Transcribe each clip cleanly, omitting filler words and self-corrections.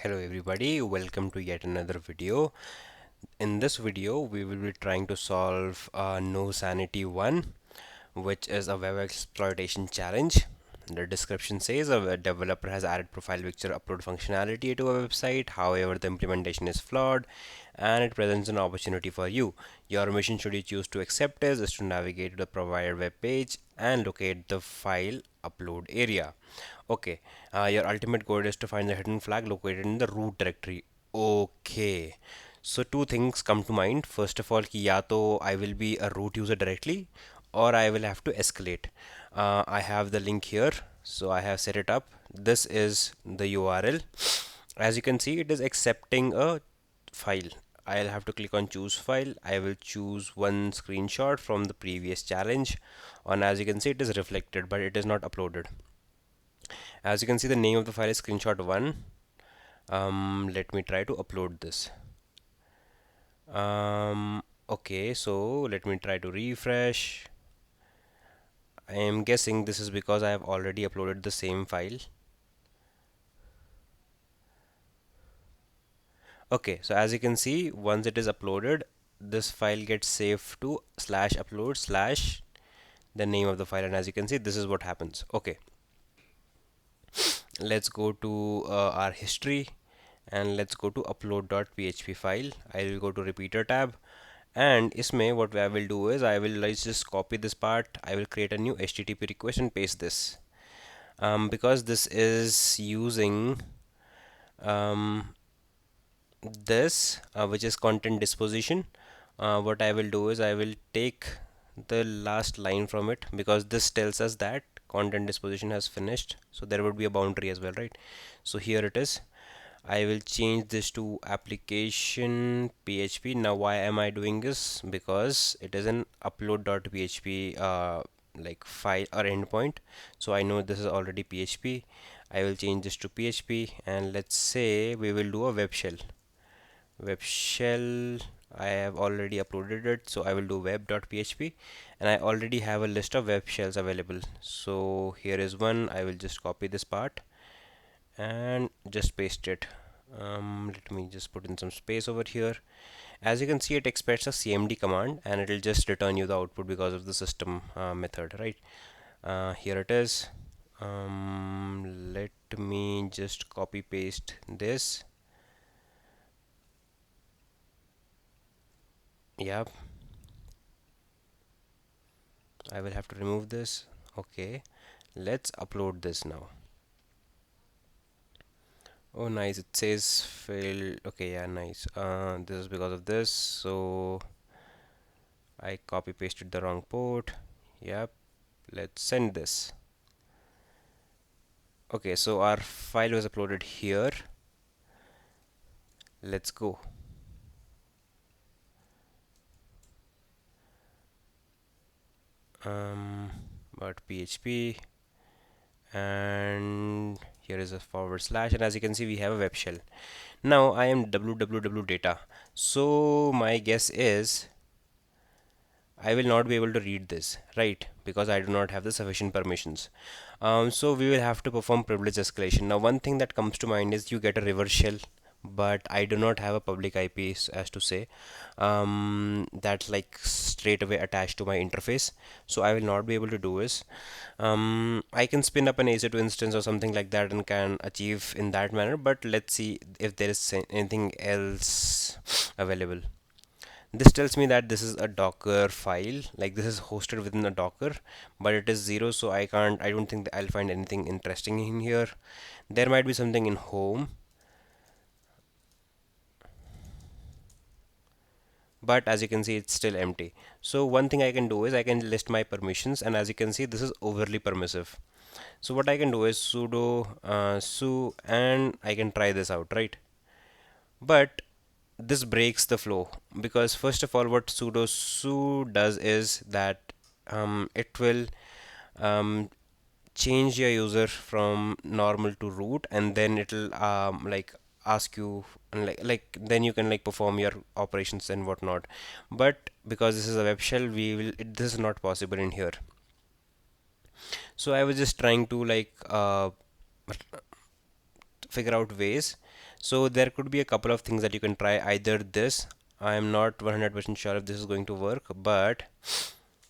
Hello everybody, welcome to yet another video. In this video, we will be trying to solve No Sanity 1, which is a web exploitation challenge. The description says a web developer has added profile picture upload functionality to a website. However, the implementation is flawed and it presents an opportunity for you. Your mission, should you choose to accept it, is to navigate to the provided web page and locate the file upload area. Okay, your ultimate goal is to find the hidden flag located in the root directory. Okay, so two things come to mind. First of all, कि या तो I will be a root user directly, or I will have to escalate. I have the link here, so I have set it up. This is the URL. As you can see, it is accepting a file. I'll have to click on choose file. I will choose one screenshot from the previous challenge, and as you can see, it is reflected, but it is not uploaded. As you can see, the name of the file is screenshot1. Let me try to upload this. Okay, so let me try to refresh. I am guessing this is because I have already uploaded the same file. Okay, so as you can see, once it is uploaded, this file gets saved to /upload/ the name of the file, and as you can see, this is what happens. Okay, let's go to our history and let's go to upload.php file. I will go to repeater tab, and इसमें what I will do is I will just copy this part. I will create a new HTTP request and paste this. Because this is using this which is content disposition, what I will do is I will take the last line from it, because this tells us that content disposition has finished, so there would be a boundary as well, right? So here it is. I will change this to application PHP. Now why am I doing this? Because it is an upload.php like file or endpoint, so I know this is already PHP. I will change this to PHP, and let's say we will do a web shell. I have already uploaded it, so I will do web.php, and I already have a list of web shells available. So here is one. I will just copy this part and just paste it. Let me just put in some space over here. As you can see, it expects a cmd command and it will just return you the output because of the system method, right? Here it is. Let me just copy paste this. Yeah, I will have to remove this. Okay, let's upload this now. Oh nice, it says failed. Okay, yeah, nice. This is because of this, so I copy pasted the wrong port. Yep, let's send this. Okay, so our file was uploaded here. Let's go. But PHP, and here is a /, and as you can see, we have a web shell. Now I am www data, so my guess is I will not be able to read this, right? Because I do not have the sufficient permissions. So we will have to perform privilege escalation. Now, one thing that comes to mind is you get a reverse shell, but I do not have a public IP, as to say, that's like straight away attached to my interface. So I will not be able to do is, I can spin up an EC2 instance or something like that and can achieve in that manner. But let's see if there is anything else available. This tells me that this is a Docker file, like this is hosted within a Docker, but it is 0, so I don't think that I'll find anything interesting in here. There might be something in home, but as you can see, it's still empty. So one thing I can do is I can list my permissions, and as you can see, this is overly permissive. So what I can do is sudo su, and I can try this out, right? But this breaks the flow, because first of all, what sudo su does is that it will um, change your user from normal to root, and then it'll like ask you, and like then you can like perform your operations and whatnot. But because this is a web shell, this is not possible in here. So I was just trying to like figure out ways. So there could be a couple of things that you can try. Either this, I am not 100% sure if this is going to work, but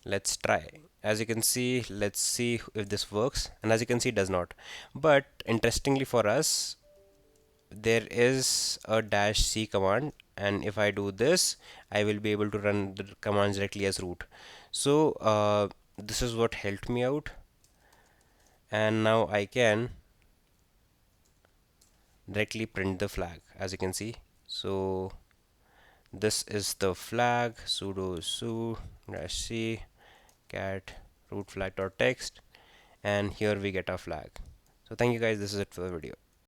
let's try. As you can see, let's see if this works, and as you can see, it does not. But interestingly for us, there is a -c command, and if I do this, I will be able to run the commands directly as root. So this is what helped me out, and now I can directly print the flag, as you can see. So this is the flag, sudo su -c cat root flag.txt, and here we get our flag. So thank you guys, this is it for the video.